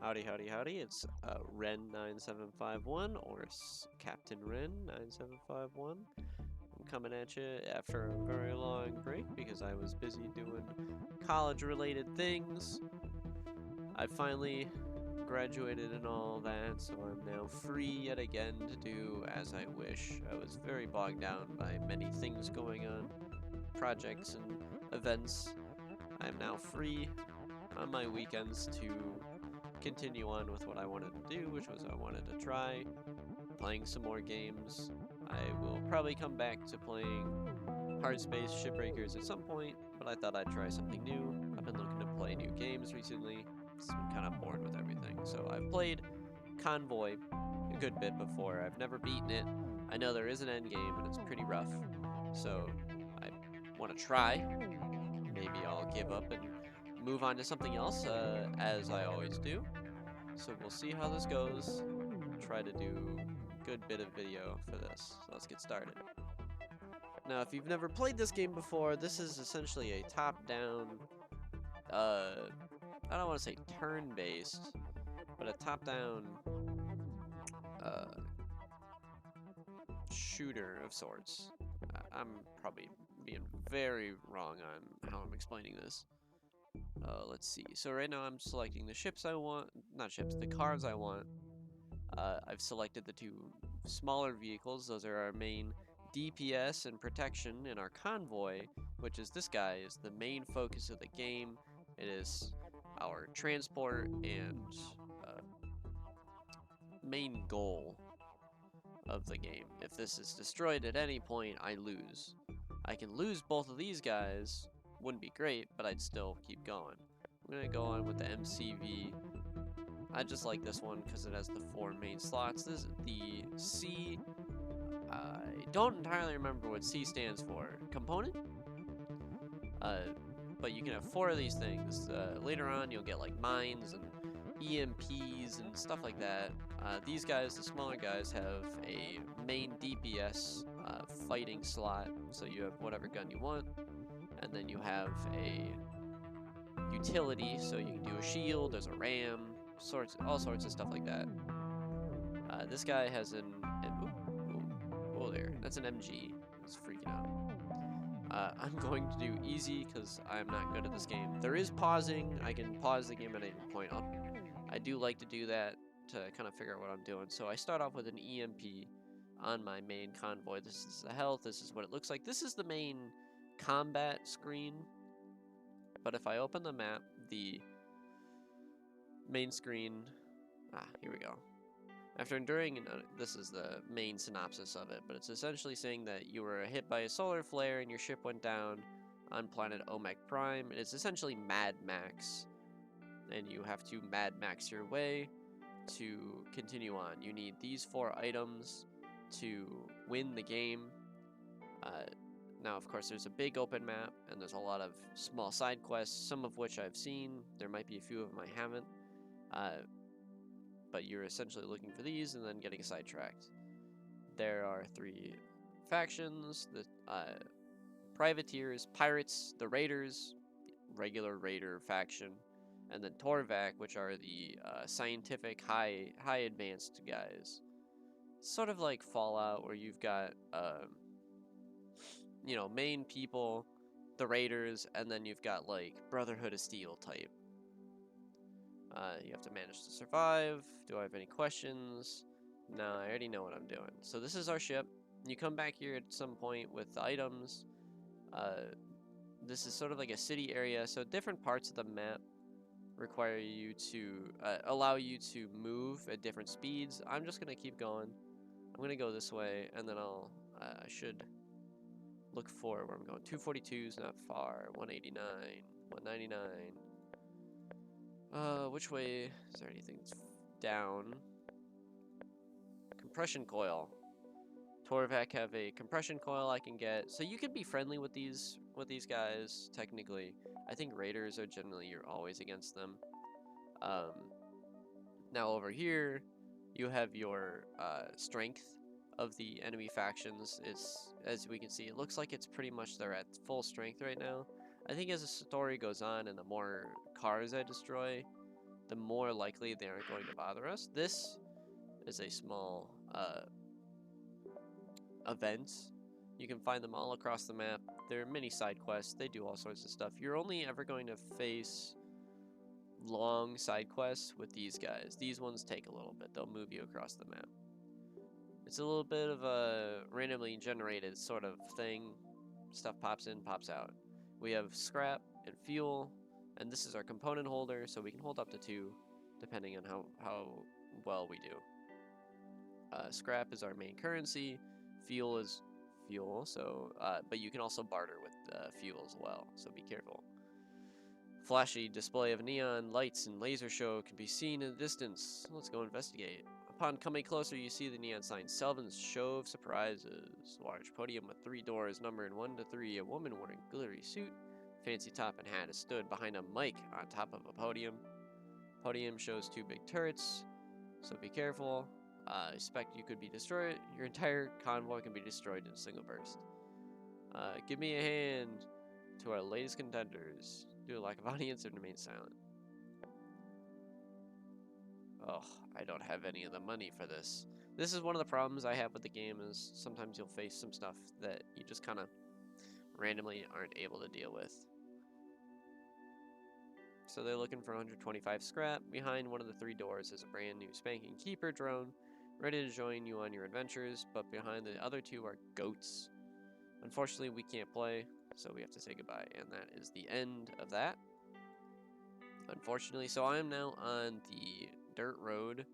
Howdy, howdy, howdy. It's Ren9751 or Captain Ren9751. I'm coming at you after a very long break because I was busy doing college-related things. I finally graduated and all that, so I'm now free yet again to do as I wish. I was very bogged down by many things going on, projects and events. I am now free on my weekends to continue on with what I wanted to do, which was I wanted to try playing some more games. I will probably come back to playing Hard Space Shipbreakers at some point, but I thought I'd try something new. I've been looking to play new games recently. Just been kind of bored with everything. So I've played Convoy a good bit before. I've never beaten it. I know there is an end game and it's pretty rough. So I want to try. Maybe I'll give up and move on to something else, as I always do. So we'll see how this goes. Try to do a good bit of video for this. So let's get started. Now, if you've never played this game before, this is essentially a top-down, I don't want to say turn-based, but a top-down uh, shooter of sorts. I'm probably being very wrong on how I'm explaining this. Let's see. So right now I'm selecting the ships I want, not ships, the cars I want. I've selected the two smaller vehicles. Those are our main DPS and protection, and our convoy, which is this guy, is the main focus of the game. It is our transport and uh, main goal of the game. If this is destroyed at any point, I lose. I can lose both of these guys, wouldn't be great, but I'd still keep going. I'm gonna go on with the MCV. I just like this one because it has the 4 main slots. This is the C. I don't entirely remember what C stands for. Component? But you can have 4 of these things. Later on, you'll get like mines and EMPs and stuff like that. These guys, the smaller guys, have a main DPS fighting slot, so you have whatever gun you want, and then you have a utility, so you can do a shield, there's a ram, all sorts of stuff like that. This guy has oh there, that's an MG. It's freaking out. I'm going to do easy because I'm not good at this game. There is pausing. I can pause the game at any point. I do like to do that to kind of figure out what I'm doing. So I start off with an EMP on my main convoy. This is the health. This is what it looks like. This is the main combat screen. But if I open the map, the main screen, here we go. After enduring, this is the main synopsis of it, but it's essentially saying that you were hit by a solar flare and your ship went down on planet Omega Prime. It's essentially Mad Max, and you have to Mad Max your way to continue on. You need these 4 items to win the game. Now, of course, there's a big open map, and there's a lot of small side quests, some of which I've seen. There might be a few of them I haven't. But you're essentially looking for these and then getting sidetracked. There are 3 factions: the privateers, pirates, the raiders, regular raider faction, and then Torvac, which are the scientific high advanced guys. Sort of like Fallout, where you've got main people, the raiders, and then you've got like Brotherhood of Steel type. You have to manage to survive. Do I have any questions? No, I already know what I'm doing. So this is our ship. You come back here at some point with the items. This is sort of like a city area, so different parts of the map require you to allow you to move at different speeds. I'm just gonna keep going. I'm gonna go this way, and then I should look for where I'm going. 242 is not far. 189, 199. Which way? Is there anything that's down? Compression coil. Torvac have a compression coil I can get. So you can be friendly with these guys, technically. I think raiders are generally, you're always against them. Now over here, you have your strength of the enemy factions. It's, as we can see, it looks like it's pretty much they're at full strength right now. I think as the story goes on and the more cars I destroy, the more likely they aren't going to bother us. This is a small event. You can find them all across the map. There are many side quests. They do all sorts of stuff. You're only ever going to face long side quests with these guys. These ones take a little bit. They'll move you across the map. It's a little bit of a randomly generated sort of thing. Stuff pops in, pops out. We have scrap and fuel, and this is our component holder, so we can hold up to 2 depending on how well we do. Scrap is our main currency. Fuel is fuel, so but you can also barter with fuel as well, so be careful. Flashy display of neon lights and laser show can be seen in the distance. Let's go investigate. Upon coming closer, you see the neon sign, Selvin's Show of Surprises. Large podium with 3 doors numbered 1 to 3. A woman wearing glittery suit, fancy top and hat is stood behind a mic on top of a podium. Podium shows 2 big turrets, so be careful. Expect you could be destroyed. Your entire convoy can be destroyed in a single burst. Give me a hand to our latest contenders. Due to lack of audience and remain silent. Oh, I don't have any of the money for this. This is one of the problems I have with the game, is sometimes you'll face some stuff that you just kind of randomly aren't able to deal with. So they're looking for 125 scrap. Behind one of the 3 doors is a brand new spanking keeper drone, ready to join you on your adventures, but behind the other 2 are goats. Unfortunately, we can't play, so we have to say goodbye, and that is the end of that. Unfortunately, so I am now on the dirt road.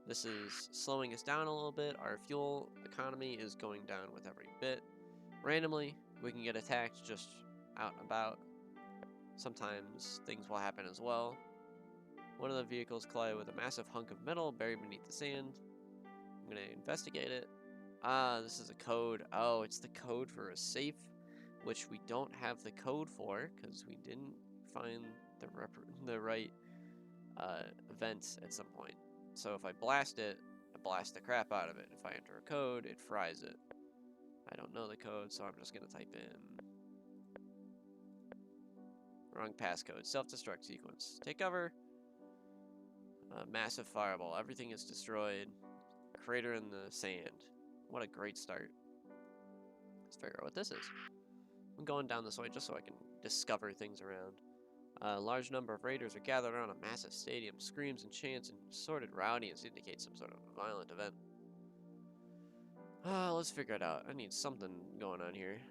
This is slowing us down a little bit. Our fuel economy is going down with every bit. Randomly, we can get attacked just out and about. Sometimes things will happen as well. One of the vehicles collided with a massive hunk of metal buried beneath the sand. I'm going to investigate it. Ah, this is a code. Oh, it's the code for a safe, which we don't have the code for because we didn't find the right events at some point. So if I blast it, I blast the crap out of it. If I enter a code, it fries it. I don't know the code, so I'm just going to type in wrong passcode. Self-destruct sequence. Take cover. Massive fireball. Everything is destroyed. Crater in the sand. What a great start. Let's figure out what this is. I'm going down this way just so I can discover things around. A large number of raiders are gathered around a massive stadium. Screams and chants and assorted rowdiness indicate some sort of violent event. Let's figure it out. I need something going on here.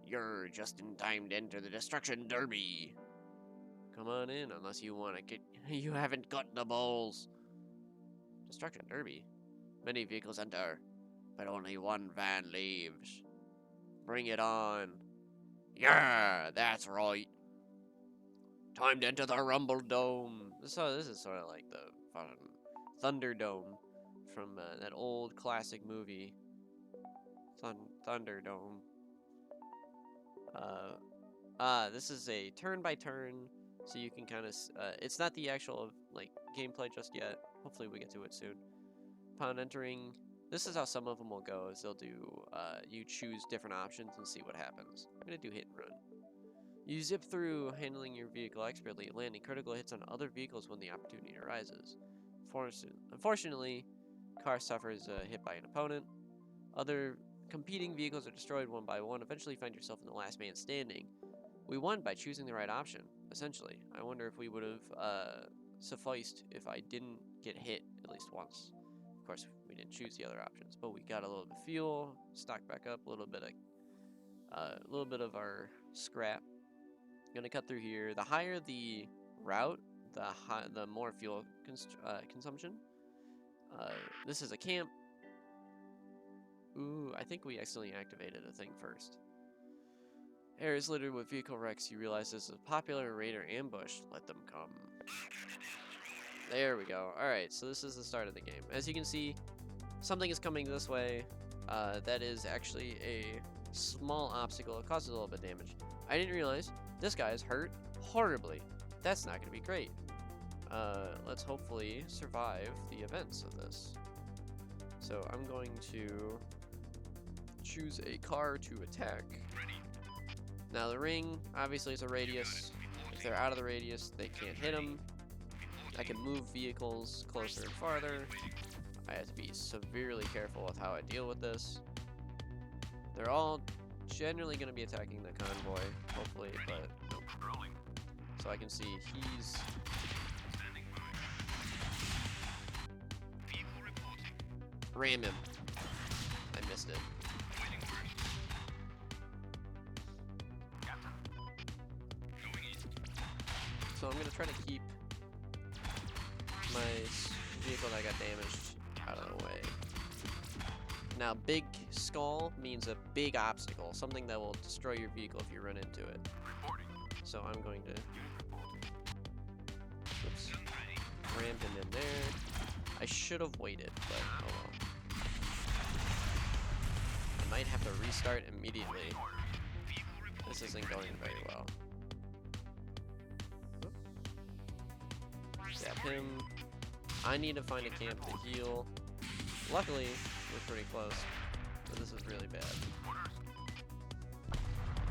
You're just in time to enter the Destruction Derby. Come on in, unless you want to get... You haven't got the balls. Destruction Derby. Many vehicles enter, but only one van leaves. Bring it on. Yeah, that's right. Time to enter the Rumble Dome. So this is sort of like the Thunderdome from that old classic movie. Thunderdome. This is a turn-by-turn, so you can kind of... it's not the actual like gameplay just yet. Hopefully we get to it soon. Upon entering... This is how some of them will go, is they'll do... you choose different options and see what happens. I'm going to do hit and run. You zip through, handling your vehicle expertly, landing critical hits on other vehicles when the opportunity arises. Unfortunately, car suffers a hit by an opponent. Other competing vehicles are destroyed one by one. Eventually find yourself in the last man standing. We won by choosing the right option, essentially. I wonder if we would have sufficed if I didn't get hit at least once. Of course, we didn't choose the other options, but we got a little bit of fuel, stocked back up, a little bit of our scrap. Gonna cut through here. The higher the route, the more fuel consumption. This is a camp. Ooh, I think we accidentally activated a thing first. Air is littered with vehicle wrecks. You realize this is a popular raider ambush. Let them come. There we go. Alright, so this is the start of the game. As you can see, something is coming this way. That is actually a small obstacle. It causes a little bit of damage. I didn't realize this guy is hurt horribly. That's not going to be great. Let's hopefully survive the events of this. So I'm going to choose a car to attack. Now the ring, obviously, is a radius. If they're out of the radius, they can't hit them. I can move vehicles closer and farther. I have to be severely careful with how I deal with this. They're all generally going to be attacking the convoy, hopefully, but nope. So I can see he's... Ram him. I missed it. So I'm going to try to keep my vehicle that got damaged out of the way. Now, big skull means a big obstacle, something that will destroy your vehicle if you run into it. So I'm going to ram him in there. I should have waited, but oh well. I might have to restart immediately. This isn't going very well. Zap him. I need to find a camp to heal. Luckily, we're pretty close, but this is really bad.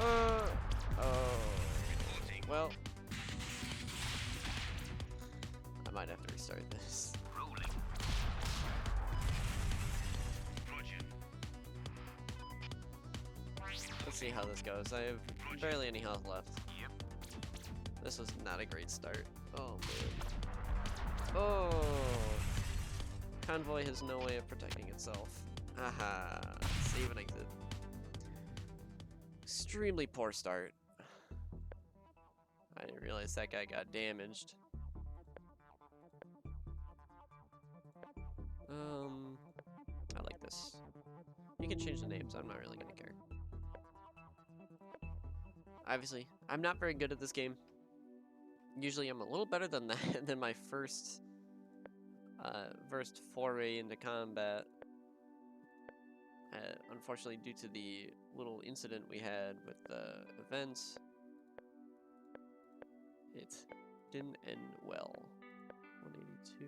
Oh. Well, I might have to restart this. Let's see how this goes. I have barely any health left. This was not a great start. Oh man. Oh. Convoy has no way of protecting itself. Haha. Save and exit. Extremely poor start. I didn't realize that guy got damaged. I like this. You can change the names, I'm not really gonna care. Obviously, I'm not very good at this game. Usually I'm a little better than that than my first foray into combat. Unfortunately, due to the little incident we had with the events, it didn't end well. 182.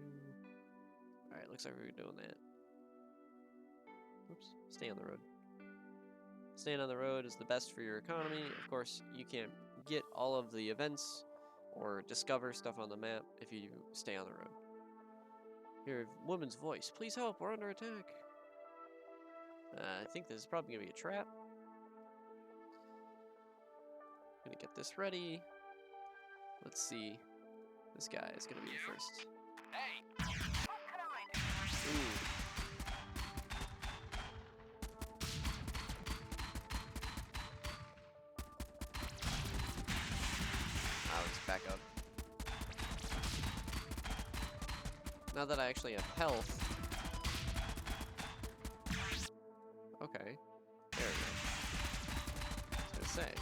Alright, looks like we're doing that. Oops, stay on the road. Staying on the road is the best for your economy. Of course, you can't get all of the events or discover stuff on the map if you stay on the road. Hear a woman's voice. Please help, we're under attack. I think this is probably gonna be a trap. Gonna get this ready. Let's see. This guy is gonna be the first. Hey! Ooh. Let's back up. Now that I actually have health. Okay. There we go. I was gonna say.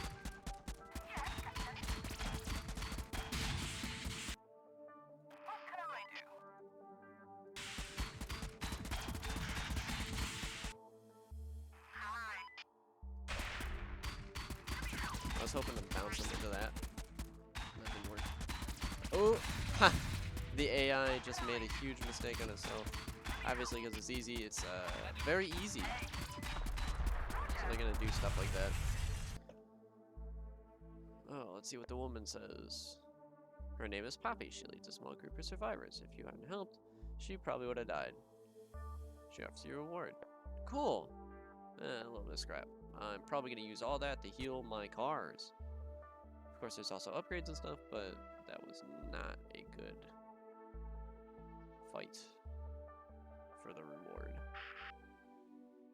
I was hoping to bounce him into that. That didn't work. Oh! Ha! The AI just made a huge mistake on itself. Obviously, because it's easy, it's very easy. So they're gonna do stuff like that. Oh, let's see what the woman says. Her name is Poppy. She leads a small group of survivors. If you hadn't helped, she probably would have died. She offers you a reward. Cool! A little bit of scrap. I'm probably going to use all that to heal my cars. Of course, there's also upgrades and stuff, but that was not a good fight for the reward.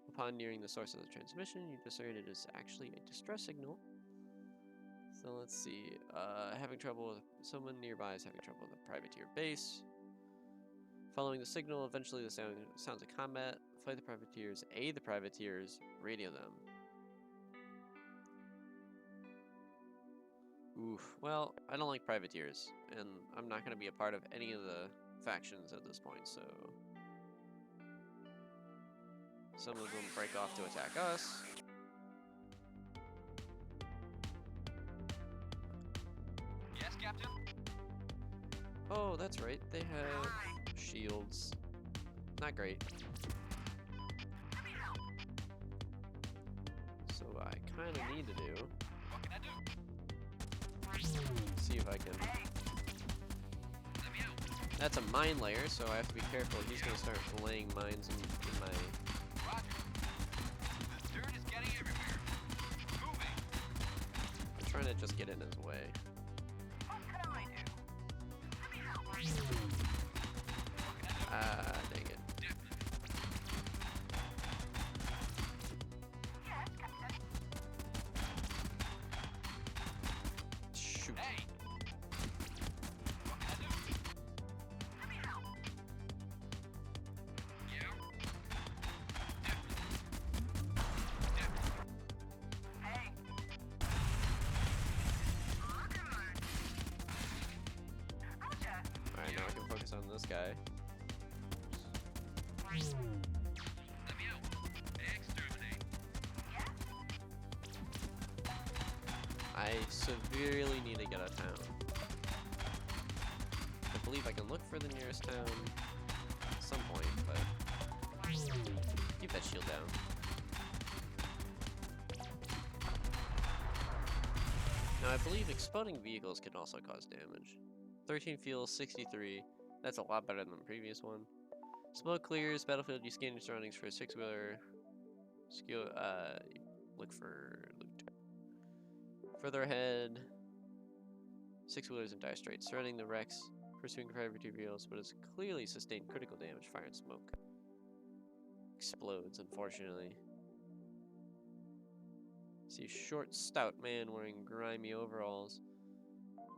Upon nearing the source of the transmission, you discern it is actually a distress signal. So let's see. Having trouble with someone nearby is having trouble with a privateer base. Following the signal, eventually the sounds of combat. Fight the privateers, aid the privateers, radio them. Oof. Well, I don't like privateers, and I'm not going to be a part of any of the factions at this point, so... Some of them break off to attack us. Yes, Captain? Oh, that's right. They have shields. Not great. So what I kind of need to do... What can I do? See if I can... That's a mine layer, so I have to be careful. He's gonna start laying mines in my... The dirt is getting everywhere. Moving. I'm trying to just get in his way. What can I do? Let me help. Ah, dang it. Yes, Captain. Shoot. Hey. What can I do? Let me help. Yeah. Hey. Roger. Alright, now I can focus on this guy. Let me out. Exterminate. I severely need to get out of town. I believe I can look for the nearest town at some point, but keep that shield down. Now I believe exploding vehicles can also cause damage. 13 fuel, 63. That's a lot better than the previous one. Smoke clears, battlefield, you scan your surroundings for a 6-wheeler. Skill, look for loot. Further ahead, 6-wheelers in dire straits, surrounding the wrecks, pursuing priority vehicles, but it's clearly sustained critical damage, fire and smoke. Explodes, unfortunately. See a short, stout man wearing grimy overalls.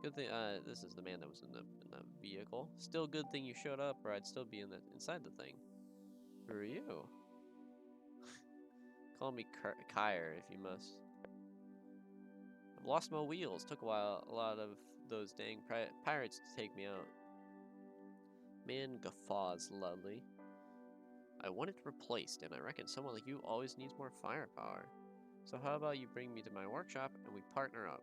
Good thing, this is the man that was in the vehicle. Still good thing you showed up, or I'd still be inside the thing. Who are you? Call me Kyre if you must. I've lost my wheels. Took a lot of those dang pirates to take me out. Man guffaws loudly. I want it replaced, and I reckon someone like you always needs more firepower. So how about you bring me to my workshop and we partner up?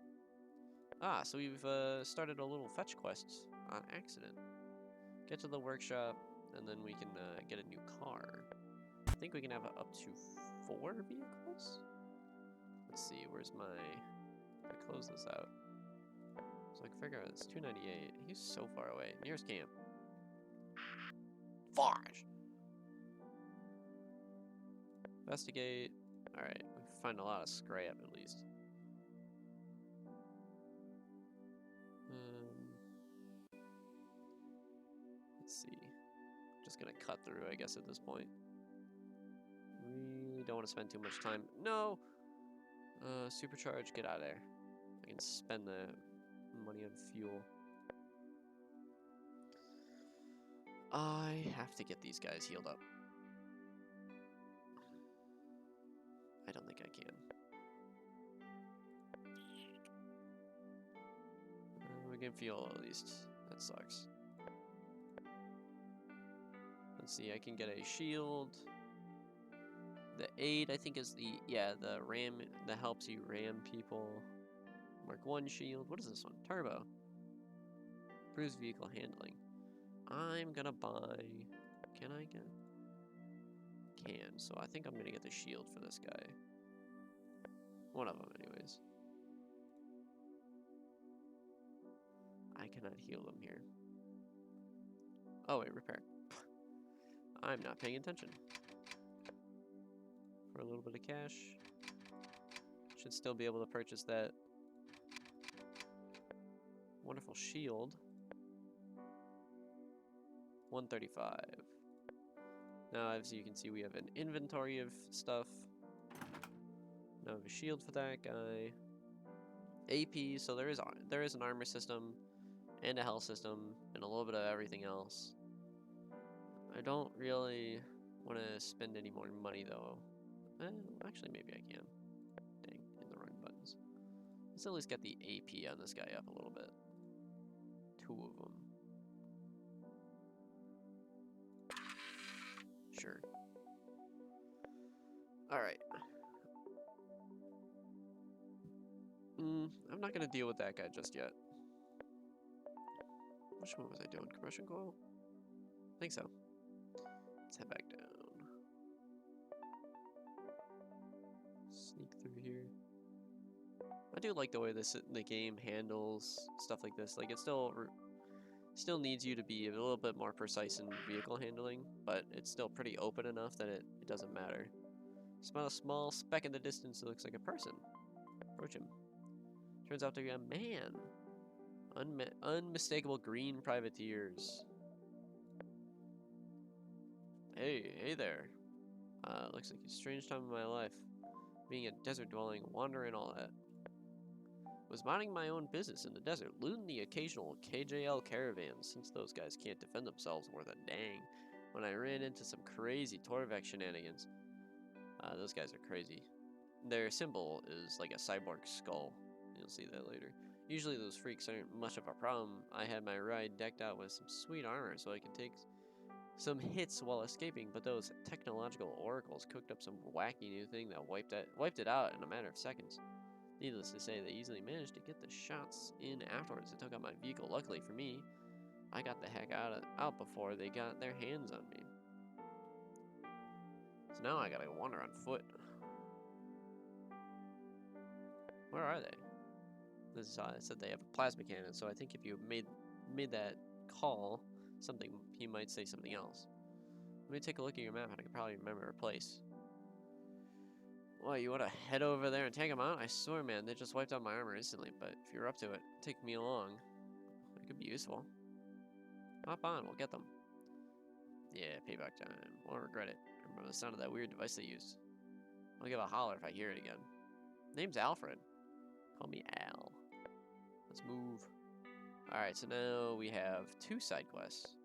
Ah, so we've started a little fetch quest on accident. Get to the workshop, and then we can get a new car. I think we can have up to 4 vehicles? Let's see, where's my... If I close this out. So I can figure out it's 298. He's so far away. Nearest camp. Forge! Investigate. Alright, we find a lot of scrap at least. Let's see. Just gonna cut through, I guess, at this point. Really don't want to spend too much time. No! Supercharge, get out of there. I can spend the money on fuel. I have to get these guys healed up. I don't think I can. We can fuel at least. That sucks. Let's see, I can get a shield. The aid, I think, is the ram that helps you ram people. Mark 1 shield. What is this one? Turbo. Improves vehicle handling. I'm gonna buy... Can I get? Can. So I think I'm gonna get the shield for this guy. One of them, anyways. I cannot heal them here. Oh, wait, repair. I'm not paying attention. For a little bit of cash. Should still be able to purchase that wonderful shield. 135. Now, as you can see, we have an inventory of stuff. Now I have a shield for that guy. AP, so there is an armor system and a health system and a little bit of everything else. I don't really want to spend any more money though. Actually, maybe I can. Dang, in the wrong buttons. Let's at least get the AP on this guy up a little bit. 2 of them. Sure. Alright. I'm not gonna deal with that guy just yet. Which one was I doing? Compression coil? I think so. Let's head back down. Sneak through here. I do like the way the game handles stuff like this. Like, it's still Still needs you to be a little bit more precise in vehicle handling, but it's still pretty open enough that it doesn't matter. Smell a small speck in the distance that looks like a person. Approach him. Turns out to be a man. Unmistakable green privateers. Hey there. Looks like a strange time in my life. Being a desert dwelling, wandering, all that. Was minding my own business in the desert, looting the occasional KJL caravans, since those guys can't defend themselves worth a dang. When I ran into some crazy Torvek shenanigans. Those guys are crazy. Their symbol is like a cyborg skull. You'll see that later. Usually those freaks aren't much of a problem. I had my ride decked out with some sweet armor so I could take some hits while escaping, but those technological oracles cooked up some wacky new thing that wiped it out in a matter of seconds. Needless to say, they easily managed to get the shots in afterwards. They took out my vehicle. Luckily for me, I got the heck out before they got their hands on me. So now I gotta wander on foot. Where are they? This is, it said they have a plasma cannon, so I think if you made that call, he might say something else. Let me take a look at your map, and I can probably remember a place. Well, you want to head over there and take them out? I swear, man, they just wiped out my armor instantly, but if you're up to it, take me along. It could be useful. Hop on, we'll get them. Yeah, payback time. Won't regret it. Remember the sound of that weird device they used. I'll give a holler if I hear it again. Name's Alfred. Call me Al. Let's move. Alright, so now we have 2 side quests.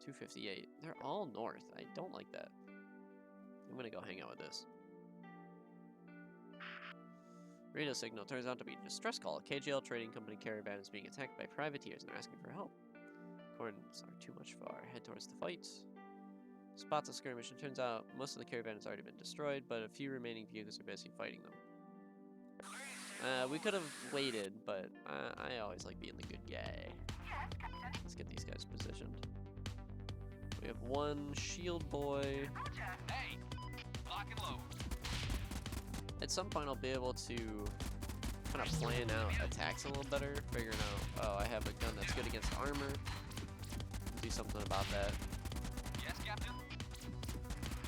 258. They're all north. I don't like that. I'm gonna go hang out with this. Radio signal turns out to be a distress call. KGL Trading Company caravan is being attacked by privateers and they're asking for help. Coordinates are too much far. Head towards the fight. Spots a skirmish. It turns out most of the caravan has already been destroyed, but a few remaining vehicles are busy fighting them. We could have waited, but I always like being the good guy. Let's get these guys positioned. We have 1 shield boy. Hey, lock and load. At some point, I'll be able to kind of plan out attacks a little better, figuring out, oh, I have a gun that's good against armor. Do something about that. Yes, Captain.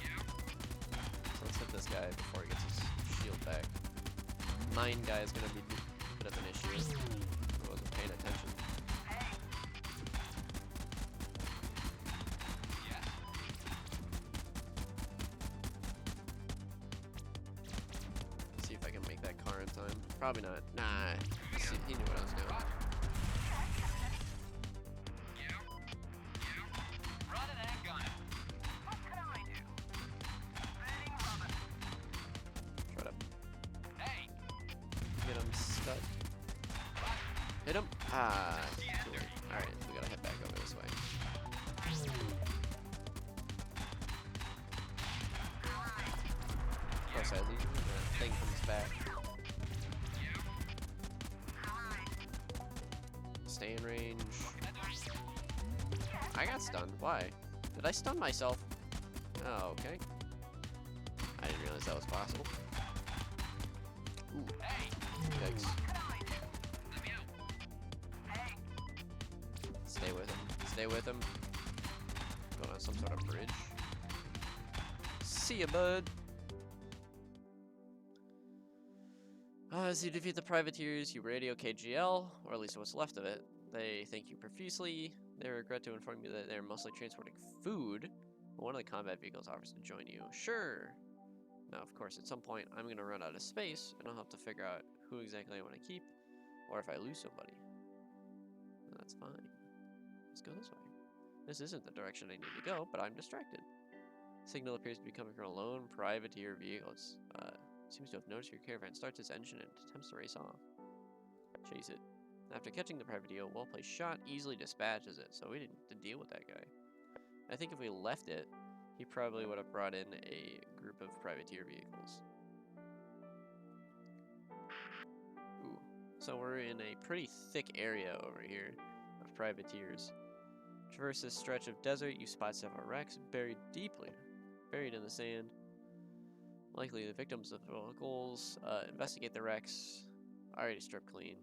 Yeah. So let's hit this guy before he gets his shield back. Mine guy is going to be a bit of an issue. I wasn't paying attention. Yes. Let's see if I can make that car in time. Probably not. Nah. See, he knew what I was doing. Yeah. Yeah. Running and gunning. What can I do? Ready, Robin. Shut up. Hey. Get him stuck. Hit him. Ah. Too late. Alright, we gotta head back over this way. Of course, I leave and that thing comes back. Stay in range. I got stunned. Why? Did I stun myself? Oh, okay. I didn't realize that was possible. Ooh. Yikes. Stay with him. Stay with him. Going on some sort of bridge. See ya, bud. As you defeat the privateers, you radio KGL, or at least what's left of it. They thank you profusely. They regret to inform you that they're mostly transporting food, but one of the combat vehicles offers to join you. Sure. Now, of course, at some point, I'm going to run out of space, and I'll have to figure out who exactly I want to keep, or if I lose somebody. That's fine. Let's go this way. This isn't the direction I need to go, but I'm distracted. Signal appears to be coming from a lone privateer vehicle. It seems to have noticed your caravan, starts its engine and attempts to race off. Chase it. After catching the privateer, a well-placed shot easily dispatches it, so we didn't have to deal with that guy. I think if we left it, he probably would have brought in a group of privateer vehicles. Ooh. So we're in a pretty thick area over here of privateers. Traverse this stretch of desert, you spot several wrecks buried in the sand. Likely the victims of the locals. Investigate the wrecks. Already stripped clean.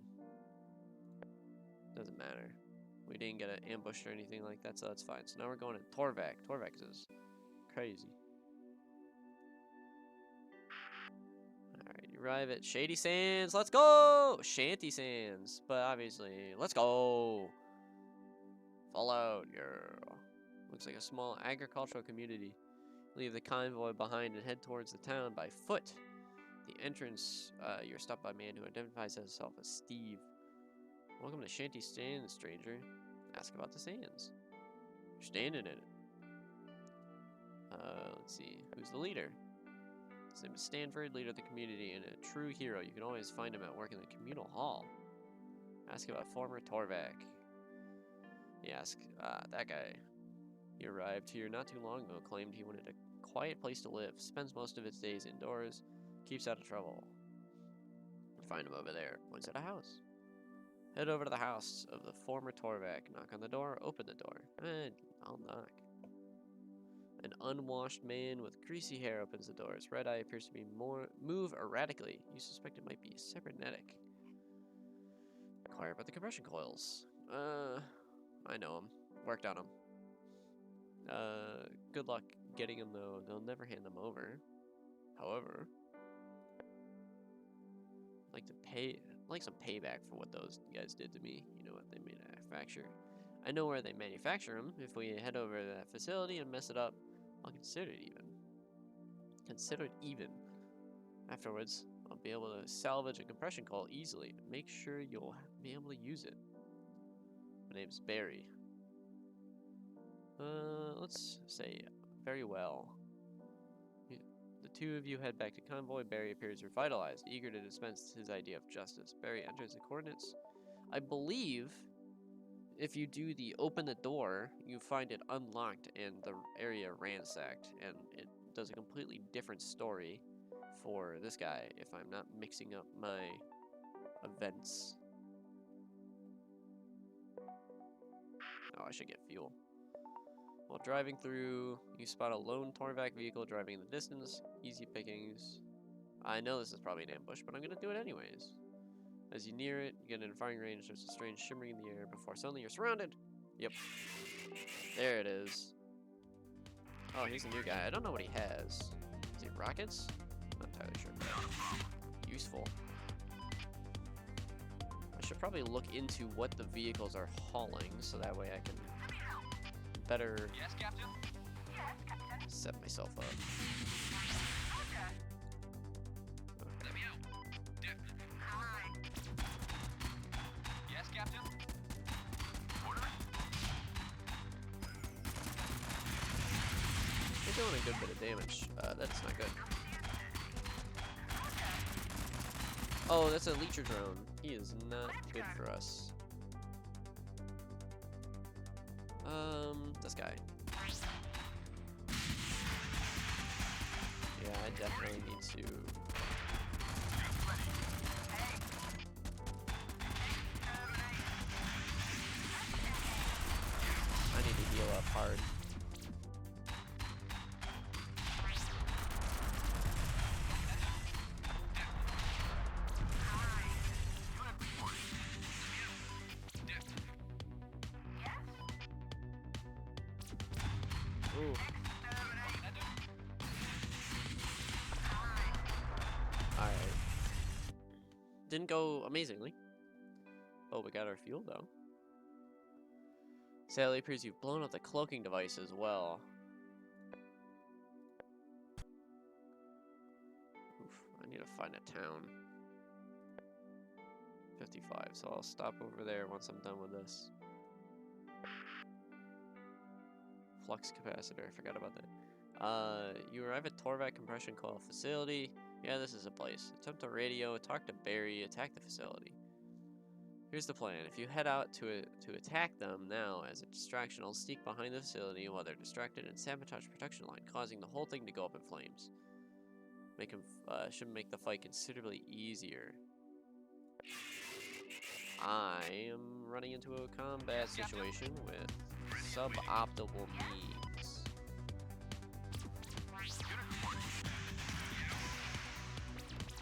Doesn't matter. We didn't get ambushed or anything like that, so that's fine. So now we're going to Torvak. Torvak is crazy. Alright, you arrive at Shady Sands. Let's go! Shanty Sands. But obviously, let's go! Fallout, yeah. Looks like a small agricultural community. Leave the convoy behind and head towards the town by foot. At the entrance, you're stopped by a man who identifies himself as Steve. Welcome to Shanty Sands, stranger. Ask about the sands. You're standing in it. Let's see. Who's the leader? His name is Stanford, leader of the community, and a true hero. You can always find him at work in the communal hall. Ask about former Torvak. You ask, that guy. He arrived here not too long ago, claimed he wanted a quiet place to live, spends most of his days indoors, keeps out of trouble. Find him over there. Points at a house. Head over to the house of the former Torvak. Knock on the door. Open the door. I'll knock. An unwashed man with greasy hair opens the door. His red eye appears to be move erratically. You suspect it might be cybernetic. Inquire about the compression coils. I know him. Worked on him. Good luck getting him though. They'll never hand them over. However, I'd like some payback for what those guys did to me. You know what they manufacture. I know where they manufacture them. If we head over to that facility and mess it up, I'll consider it even. Consider it even. Afterwards, I'll be able to salvage a compression coil easily. Make sure you'll be able to use it. My name's Barry. Let's say very well. The two of you head back to Convoy. Barry appears revitalized, eager to dispense his idea of justice. Barry enters the coordinates. I believe if you do the open the door, you find it unlocked and the area ransacked, and it does a completely different story for this guy if I'm not mixing up my events. Oh, I should get fuel. While driving through, you spot a lone Torvak vehicle driving in the distance. Easy pickings. I know this is probably an ambush, but I'm gonna do it anyways. As you near it, you get in firing range. There's a strange shimmering in the air before suddenly you're surrounded. Yep. There it is. Oh, he's a new guy. I don't know what he has. Is he rockets? Not entirely sure. Useful. I should probably look into what the vehicles are hauling, so that way I can better set myself up. Let me out. Definitely. Yes, Captain. Order. They're doing a good bit of damage. That's not good. Oh, that's a leecher drone. He is not good for us. This guy. Yeah, I definitely need to. I need to heal up hard. Ooh. Alright. Didn't go amazingly. Oh, we got our fuel though. Sadly, appears you've blown up the cloaking device as well. Oof, I need to find a town. 55, so I'll stop over there once I'm done with this. Flux capacitor, I forgot about that. You arrive at Torvak compression coil facility. Yeah, this is a place. Attempt a radio, talk to Barry, attack the facility. Here's the plan. If you head out to attack them now as a distraction, I'll sneak behind the facility while they're distracted and sabotage protection line, causing the whole thing to go up in flames. Should make the fight considerably easier. I am running into a combat situation with suboptimal means.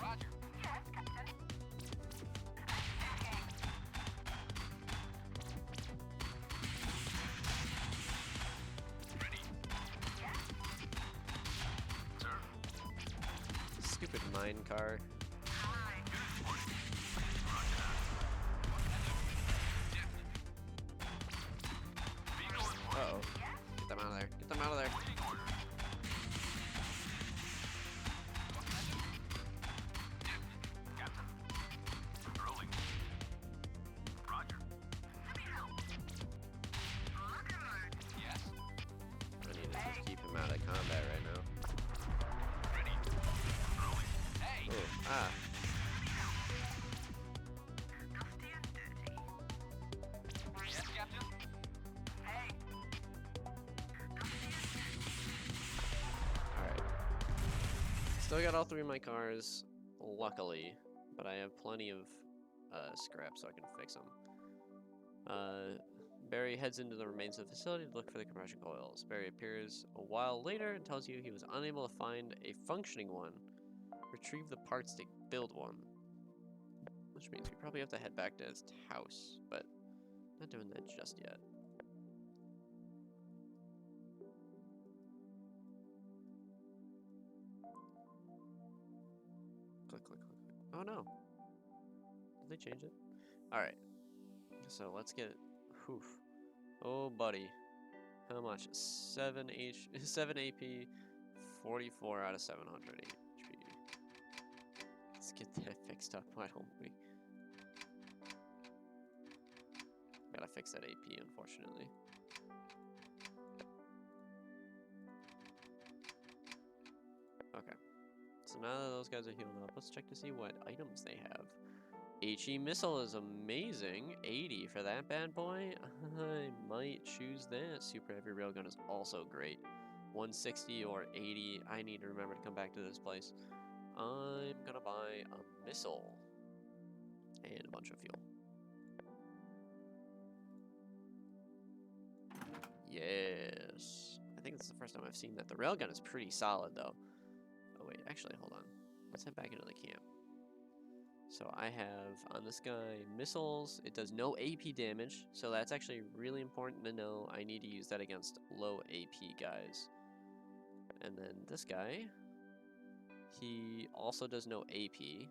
Roger. mine car. Uh-oh. Get them out of there. Get them out of there. I need to just keep him out of combat right now. Oh, ah. Alright. Still got all three of my cars, luckily, but I have plenty of scrap so I can fix them. Barry heads into the remains of the facility to look for the compression coils. Barry appears a while later and tells you he was unable to find a functioning one. Retrieve the parts to build one. Which means we probably have to head back to his house, but not doing that just yet. Click, click, click, click. Oh no. Did they change it? Alright. So let's get... Oof. Oh buddy. How much? 7 AP, 44 out of 700 HP. Let's get that fixed up, why don't we? Gotta fix that AP, unfortunately. Okay. So now that those guys are healed up, let's check to see what items they have. HE missile is amazing. 80 for that bad boy. I might choose that. Super heavy railgun is also great. 160 or 80. I need to remember to come back to this place. I'm gonna buy a missile and a bunch of fuel. Yes. I think this is the first time I've seen that. The railgun is pretty solid though. Oh wait, actually hold on. Let's head back into the camp. So I have on this guy missiles. It does no AP damage, so that's actually really important to know. I need to use that against low AP guys. And then this guy, he also does no AP. He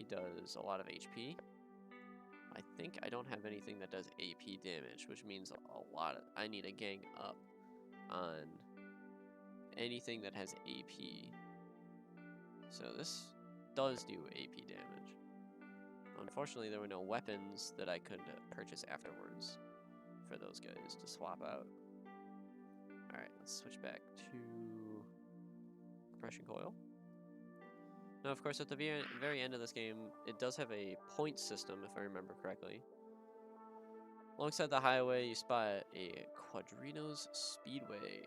does a lot of HP. I think I don't have anything that does AP damage, which means a lot of, I need to gang up on anything that has AP. So this does do AP damage. Unfortunately, there were no weapons that I could purchase afterwards for those guys to swap out. Alright, let's switch back to compression coil. Now, of course, at the very end of this game, it does have a point system, if I remember correctly. Alongside the highway, you spot a Quadrinos Speedway.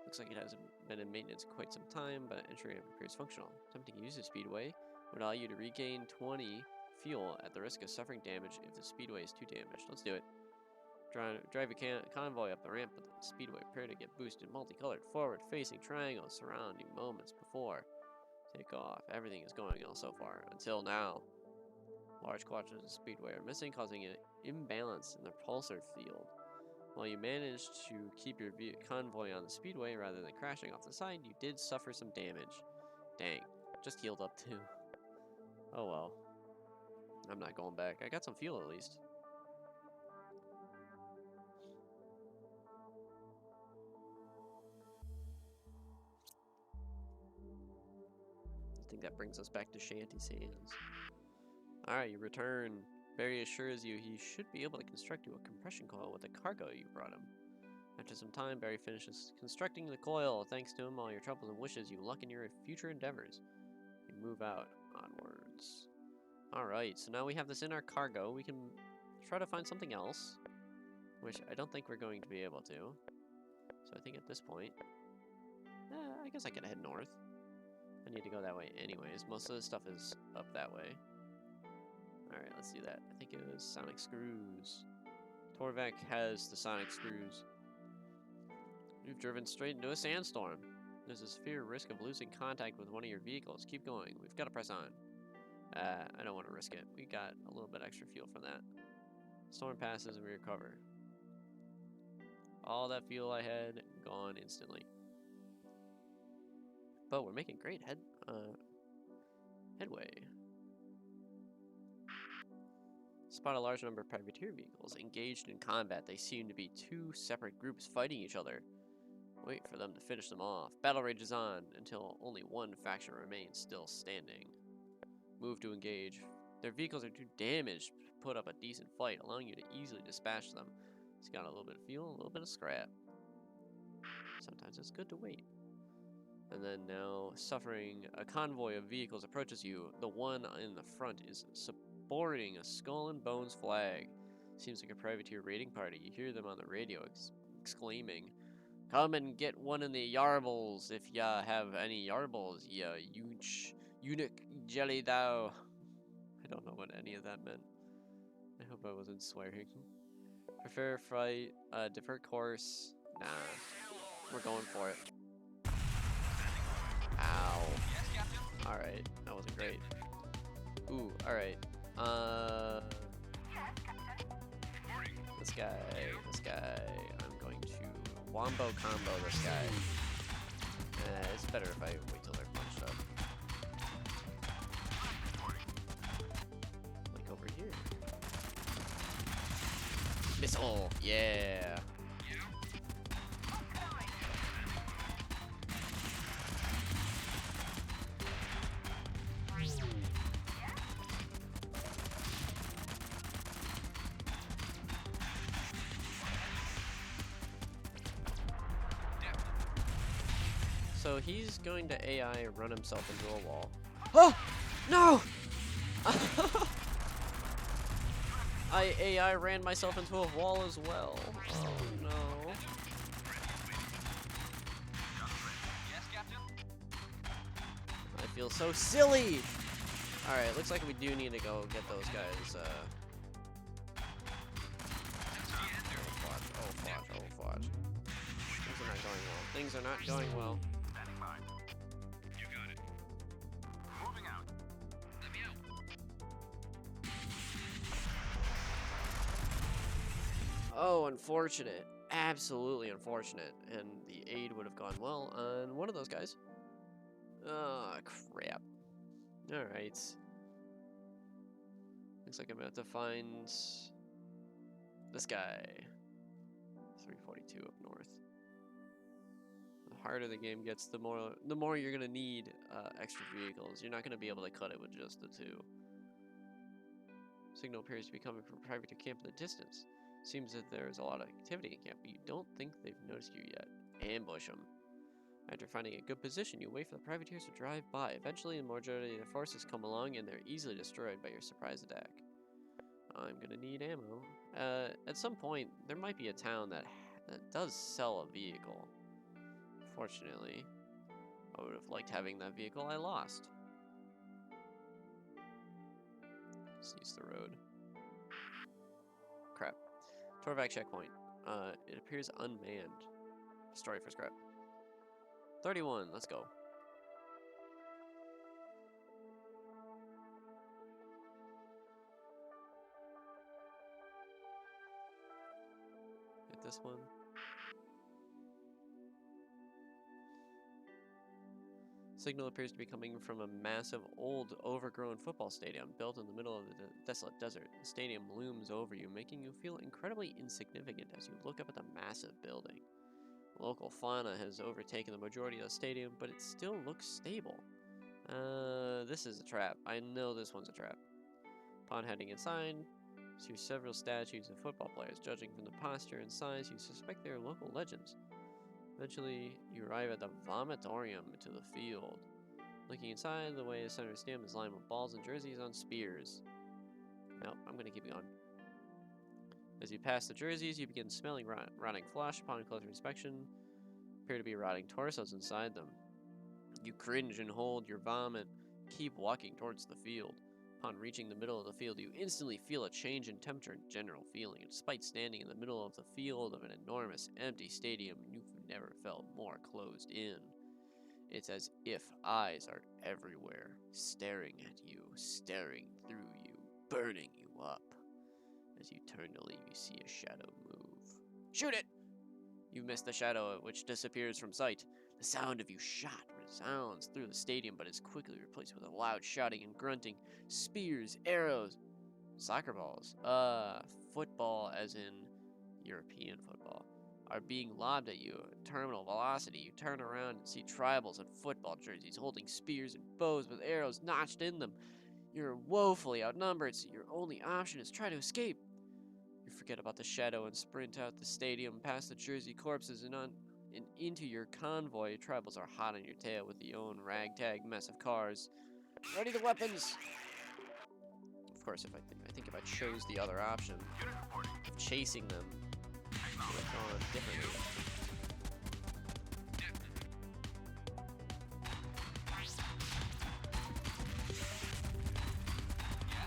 Looks like it hasn't been in maintenance quite some time, but entry appears functional. Attempting to use the speedway would allow you to regain 20 fuel at the risk of suffering damage if the speedway is too damaged. Let's do it. Drive your convoy up the ramp with the speedway. Prepare to get boosted, multicolored, forward-facing triangles surrounding moments before take off. Everything is going well so far, until now. Large quantities of speedway are missing, causing an imbalance in the repulsor field. While you managed to keep your convoy on the speedway rather than crashing off the side, you did suffer some damage. Dang, just healed up too. Oh well. I'm not going back. I got some fuel at least. I think that brings us back to Shanty's hands. Alright, you return. Barry assures you he should be able to construct you a compression coil with the cargo you brought him. After some time, Barry finishes constructing the coil. Thanks to him, all your troubles and wishes you luck in your future endeavors. You move out onwards. Alright, so now we have this in our cargo. We can try to find something else, which I don't think we're going to be able to. So I think at this point, I guess I can head north. I need to go that way anyways. Most of the stuff is up that way. Alright, let's do that. I think it was sonic screws. Torvak has the sonic screws. You've driven straight into a sandstorm. There's a severe risk of losing contact with one of your vehicles. Keep going. We've got to press on. I don't want to risk it. We got a little bit extra fuel from that. Storm passes and we recover. All that fuel I had, gone instantly. But we're making great Headway. Spot a large number of privateer vehicles engaged in combat. They seem to be two separate groups fighting each other. Wait for them to finish them off. Battle rages on until only one faction remains still standing. Move to engage. Their vehicles are too damaged to put up a decent fight, allowing you to easily dispatch them. It's got a little bit of fuel, a little bit of scrap. Sometimes it's good to wait. And then now, suffering, a convoy of vehicles approaches you. The one in the front is sporting a skull and bones flag. Seems like a privateer raiding party. You hear them on the radio exclaiming, "Come and get one in the yarbles if ya have any yarbles, ya eunuch jelly thou." I don't know what any of that meant. I hope I wasn't swearing. Prefer fight, defer course. Nah, we're going for it. Ow. Alright, that wasn't great. Ooh, alright. This guy. I'm going to wombo combo this guy. It's better if I wait till they're punched up. Like over here. Missile! Yeah! So he's going to AI run himself into a wall. Oh! No! I AI ran myself into a wall as well. Oh no. I feel so silly! Alright, looks like we do need to go get those guys, Oh fudge. Things are not going well. Things are not going well. Standing by. You got it. Moving out. Let me out. Oh, unfortunate. Absolutely unfortunate. And the aid would have gone well on one of those guys. Oh, crap. Alright. Looks like I'm going to have to find this guy. 342 up north. The harder the game gets, the more you're going to need extra vehicles. You're not going to be able to cut it with just the two. Signal appears to be coming from a privateer camp in the distance. Seems that there's a lot of activity in camp, but you don't think they've noticed you yet. Ambush them. After finding a good position, you wait for the privateers to drive by. Eventually, the majority of the forces come along, and they're easily destroyed by your surprise attack. I'm gonna need ammo. At some point, there might be a town that does sell a vehicle. Fortunately, I would have liked having that vehicle I lost. Seize the road. Crap. Torvac checkpoint. It appears unmanned. Story for scrap. 31, let's go. Hit this one. Signal appears to be coming from a massive, old, overgrown football stadium built in the middle of the desolate desert. The stadium looms over you, making you feel incredibly insignificant as you look up at the massive building. Local fauna has overtaken the majority of the stadium, but it still looks stable. This is a trap. I know this one's a trap. Upon heading inside, see several statues of football players. Judging from the posture and size, you suspect they are local legends. Eventually, you arrive at the vomitorium to the field. Looking inside, the way the center stadium is lined with balls and jerseys on spears. Nope, I'm gonna keep going. As you pass the jerseys, you begin smelling rotting flesh. Upon closer inspection, appear to be rotting torsos inside them. You cringe and hold your vomit. Keep walking towards the field. Upon reaching the middle of the field, you instantly feel a change in temperature and general feeling. And despite standing in the middle of the field of an enormous empty stadium, you've never felt more closed in. It's as if eyes are everywhere, staring at you, staring through you, burning you up. As you turn to leave, you see a shadow move. Shoot it! You miss the shadow, which disappears from sight. The sound of you shot resounds through the stadium, but is quickly replaced with a loud shouting and grunting. Spears, arrows, soccer balls, football as in European football, are being lobbed at you at terminal velocity. You turn around and see tribals in football jerseys holding spears and bows with arrows notched in them. You're woefully outnumbered, so your only option is try to escape. You forget about the shadow and sprint out the stadium, past the jersey corpses and on and into your convoy. Tribals are hot on your tail with the own ragtag mess of cars. Ready the weapons! Of course, if I think if I chose the other option of chasing them, it would have gone differently.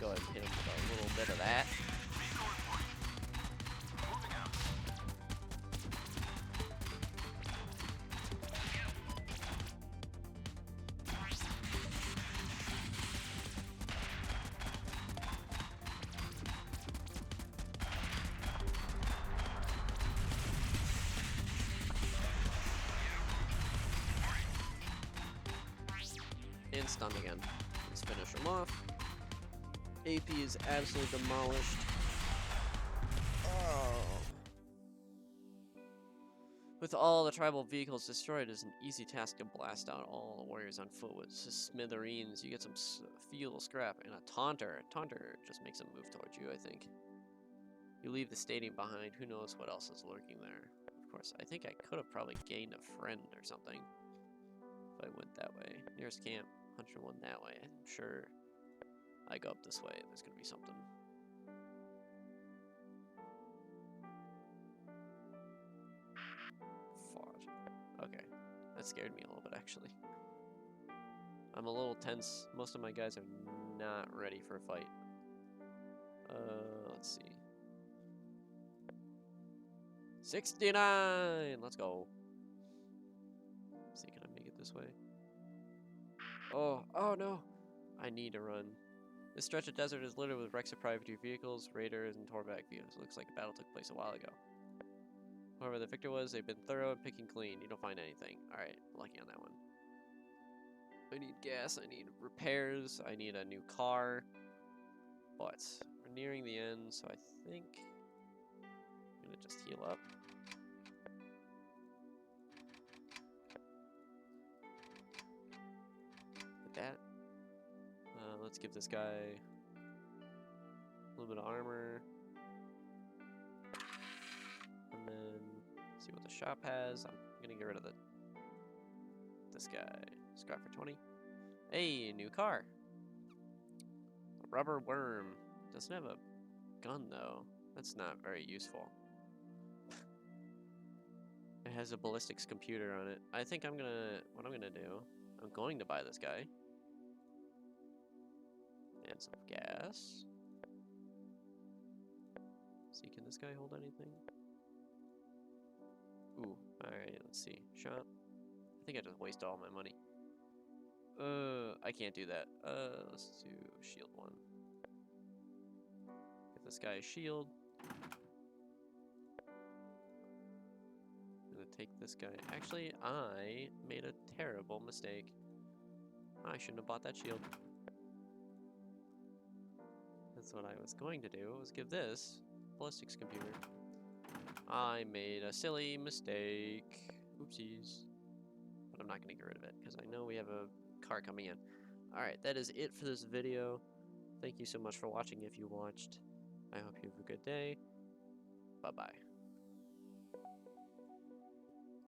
Go ahead and hit him with a little bit of that. And stunned again. Let's finish him off. AP is absolutely demolished. Oh. With all the tribal vehicles destroyed, it is an easy task to blast out all the warriors on foot with smithereens. You get some fuel scrap and a taunter. A taunter just makes them move towards you, I think. You leave the stadium behind. Who knows what else is lurking there? Of course, I think I could have probably gained a friend or something if I went that way. Nearest camp, 101 that way. I'm sure I go up this way, there's gonna be something. Fought. Okay. That scared me a little bit, actually. I'm a little tense. Most of my guys are not ready for a fight. Let's see. 69! Let's go. Let's see, can I make it this way? Oh no! I need to run. This stretch of desert is littered with wrecks of privateer vehicles, raiders, and Torvac vehicles. Looks like a battle took place a while ago. Whoever the victor was, they've been thorough and picking clean. You don't find anything. Alright, lucky on that one. I need gas, I need repairs, I need a new car. But we're nearing the end, so I think I'm gonna just heal up. Like that. Let's give this guy a little bit of armor. And then see what the shop has. I'm gonna get rid of this guy. Scrap for 20. Hey, new car. A rubber worm. Doesn't have a gun though. That's not very useful. It has a ballistics computer on it. I think what I'm gonna do, I'm going to buy this guy. And some gas. See, can this guy hold anything? Ooh, alright, let's see. Shop. I think I just wasted all my money. I can't do that. Let's do shield 1. Get this guy a shield. I'm gonna take this guy. Actually, I made a terrible mistake. I shouldn't have bought that shield. That's what I was going to do, was give this ballistics computer. I made a silly mistake. Oopsies. But I'm not going to get rid of it, because I know we have a car coming in. Alright, that is it for this video. Thank you so much for watching if you watched. I hope you have a good day. Bye-bye.